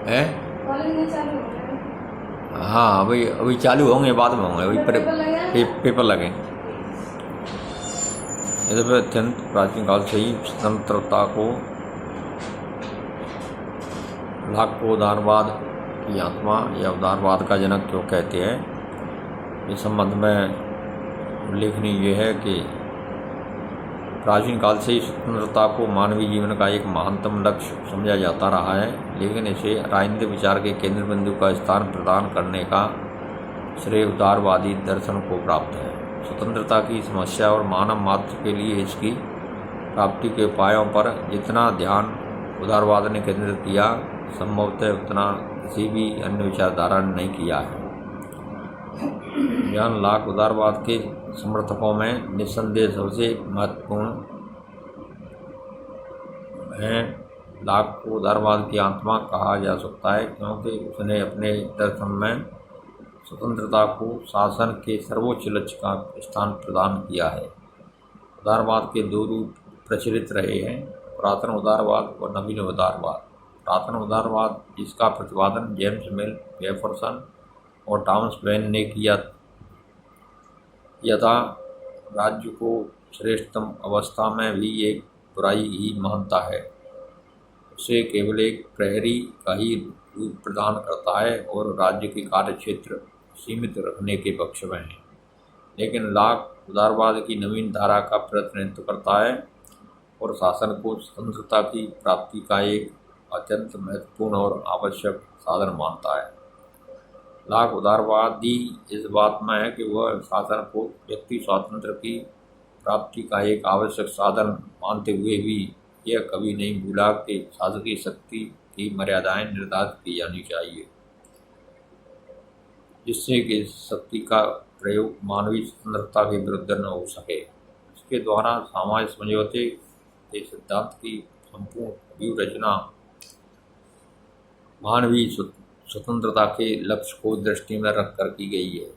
है। कॉलेज में चालू हो गया। हाँ अभी अभी चालू होंगे, बाद में होंगे, अभी पेपर लगे हैं? पेपर लगे। यद्यपि अत्यंत प्राचीन काल से ही स्वतंत्रता को लाख को उदारवाद की आत्मा या उदारवाद का जनक क्यों कहते हैं, इस संबंध में उल्लेखनीय ये है कि प्राचीन काल से ही स्वतंत्रता को मानवीय जीवन का एक महानतम लक्ष्य समझा जाता रहा है, लेकिन इसे राजनीतिक विचार के केंद्र बिंदु का स्थान प्रदान करने का श्रेय उदारवादी दर्शन को प्राप्त है। स्वतंत्रता की समस्या और मानव मात्र के लिए इसकी प्राप्ति के उपायों पर जितना ध्यान उदारवाद ने केंद्रित किया, संभवतः उतना किसी भी अन्य विचारधारा ने नहीं किया है। जॉन लॉक उदारवाद के समर्थकों में निस्संदेह सबसे महत्वपूर्ण है। लॉक को उदारवाद की आत्मा कहा जा सकता है क्योंकि उसने अपने दर्शन में स्वतंत्रता को शासन के सर्वोच्च लक्ष्य का स्थान प्रदान किया है। उदारवाद के दो रूप प्रचलित रहे हैं, पुरातन उदारवाद और नवीन उदारवाद। पुरातन उदारवाद, जिसका प्रतिपादन जेम्स मिल, जेफरसन और थॉमस पेन ने किया था, राज्य को श्रेष्ठतम अवस्था में भी एक बुराई ही मानता है। उसे केवल एक प्रहरी का ही रूप प्रदान करता है और राज्य के कार्य क्षेत्र सीमित रखने के पक्ष में है। लेकिन लॉक उदारवाद की नवीन धारा का प्रतिनिधित्व करता है और शासन को स्वतंत्रता की प्राप्ति का एक अत्यंत महत्वपूर्ण और आवश्यक साधन मानता है। लॉक उदारवादी इस बात में है कि वह शासन को व्यक्ति स्वातंत्र्य की प्राप्ति का एक आवश्यक साधन मानते हुए भी यह कभी नहीं भूला कि शासकीय शक्ति की मर्यादाएं निर्धारित की जानी चाहिए, जिससे कि शक्ति का प्रयोग मानवीय स्वतंत्रता के विरुद्ध न हो सके। इसके द्वारा सामाजिक समझौते के सिद्धांत की संपूर्ण व्यूह रचना मानवीय स्वतंत्रता के लक्ष्य को दृष्टि में रखकर की गई है।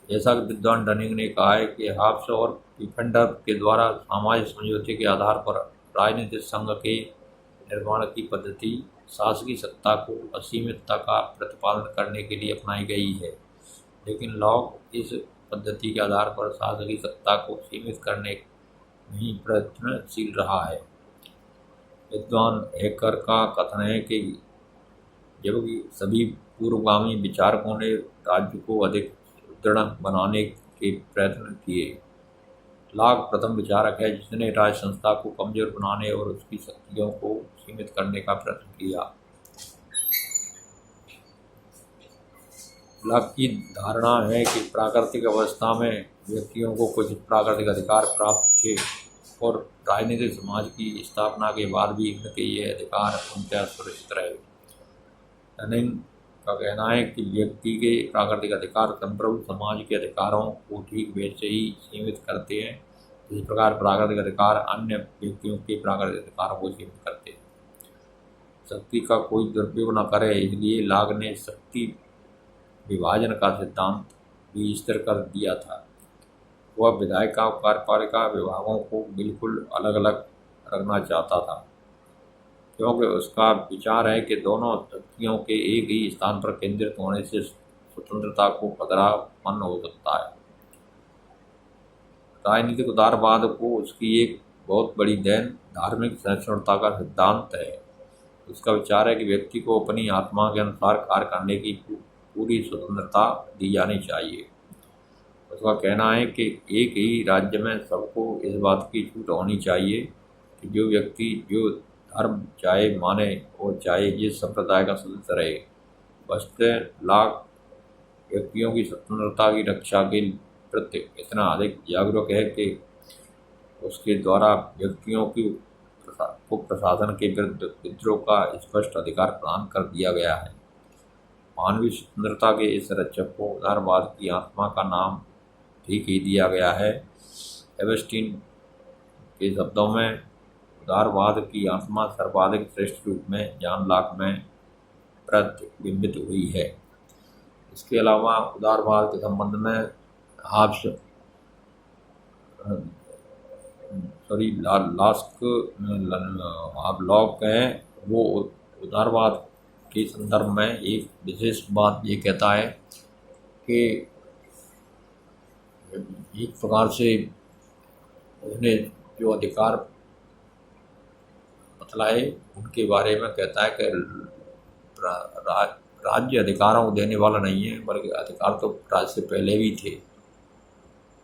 जैसा कि विद्वान डनिंग ने कहा है कि हॉब्स और पिफेंडर के द्वारा सामाजिक समझौते के आधार पर राजनीतिक संघ के निर्माण की पद्धति शासकीय सत्ता को असीमितता का प्रतिपादन करने के लिए अपनाई गई है, लेकिन लॉक इस पद्धति के आधार पर शासकीय सत्ता को सीमित करने में ही प्रयत्नशील रहा है। विद्वान हैकर का कथन है कि जबकि सभी पूर्वगामी विचारकों ने राज्य को अधिक सुदृढ़ बनाने के प्रयत्न किए, लॉक प्रथम विचारक है जिसने राज्य संस्था को कमजोर बनाने और उसकी शक्तियों को सीमित करने का प्रयत्न किया। लॉक की धारणा है कि प्राकृतिक अवस्था में व्यक्तियों को कुछ प्राकृतिक अधिकार प्राप्त थे और राजनीतिक समाज की स्थापना के बाद भी उनके ये अधिकार उनके सुरक्षित रहे। डनिंग का कहना है कि व्यक्ति के प्राकृतिक अधिकार संप्रभु समाज के अधिकारों को ठीक वैसे ही सीमित करते हैं जिस प्रकार प्राकृतिक अधिकार अन्य व्यक्तियों के प्राकृतिक अधिकारों को सीमित करते हैं। शक्ति का कोई दुरुपयोग न करे, इसलिए लॉक ने शक्ति विभाजन का सिद्धांत भी स्थिर कर दिया था। वह विधायिका और कार्यपालिका विभागों को बिल्कुल अलग अलग रखना चाहता था, क्योंकि उसका विचार है कि दोनों शक्तियों के एक ही स्थान पर केंद्रित होने से स्वतंत्रता को खतरा उत्पन्न हो सकता है। राजनीतिक उदारवाद को उसकी एक बहुत बड़ी देन धार्मिक सहिष्णुता का सिद्धांत है। उसका विचार है कि व्यक्ति को अपनी आत्मा के अनुसार कार्य करने की पूरी स्वतंत्रता दी जानी चाहिए। उसका कहना है कि एक ही राज्य में सबको इस बात की छूट होनी चाहिए कि जो व्यक्ति जो धर्म चाहे माने और चाहे जिस संप्रदाय का सदस्य रहे। वस्तुतः लॉक व्यक्तियों की स्वतंत्रता की रक्षा के प्रति इतना अधिक जागरूक है कि उसके द्वारा व्यक्तियों को प्रशासन के विरुद्ध विद्रोह का स्पष्ट अधिकार प्रदान कर दिया गया है। मानवीय स्वतंत्रता के इस रक्षक को उदारवाद की आत्मा का नाम ठीक ही दिया गया है। एबस्टीन के शब्दों में उदारवाद की आत्मा सर्वाधिक श्रेष्ठ रूप में जॉन लॉक में प्रतिबिंबित हुई है। इसके अलावा उदारवाद के संबंध में हॉब्स लॉक है वो उदारवाद के संदर्भ में एक विशेष बात ये कहता है कि एक प्रकार से उन्हें जो अधिकार बतलाए उनके बारे में कहता है कि राज्य अधिकारों को देने वाला नहीं है, बल्कि अधिकार तो राज्य से पहले भी थे।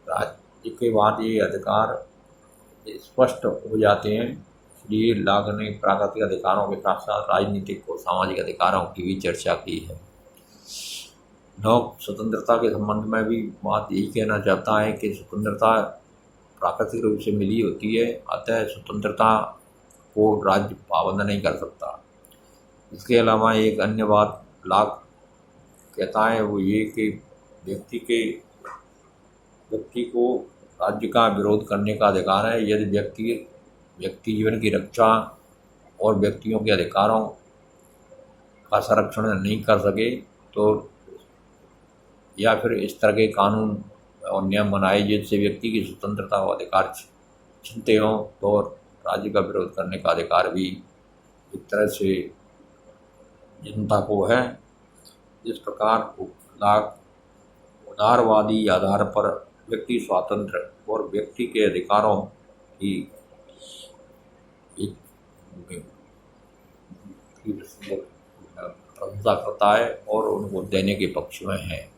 राज्य के बाद ये अधिकार स्पष्ट हो जाते हैं। इसलिए लॉक ने प्राकृतिक अधिकारों के साथ साथ राजनीतिक और सामाजिक अधिकारों की भी चर्चा की है। लॉक स्वतंत्रता के संबंध में भी बात यही कहना चाहता है कि स्वतंत्रता प्राकृतिक रूप से मिली होती है, अतः स्वतंत्रता को राज्य पाबंद नहीं कर सकता। इसके अलावा एक अन्य बात लॉक कहता है वो ये कि व्यक्ति को राज्य का विरोध करने का अधिकार है। यदि व्यक्ति जीवन की रक्षा और व्यक्तियों के अधिकारों का संरक्षण नहीं कर सके तो या फिर इस तरह के कानून और नियम बनाए जिससे व्यक्ति की स्वतंत्रता और अधिकार छीनते हों, तो राज्य का विरोध करने का अधिकार भी एक तरह से जनता को है। इस प्रकार लॉक उदारवादी आधार पर व्यक्ति स्वातंत्र्य और व्यक्ति के अधिकारों की प्रशंसा करता है और उनको देने के पक्ष में है।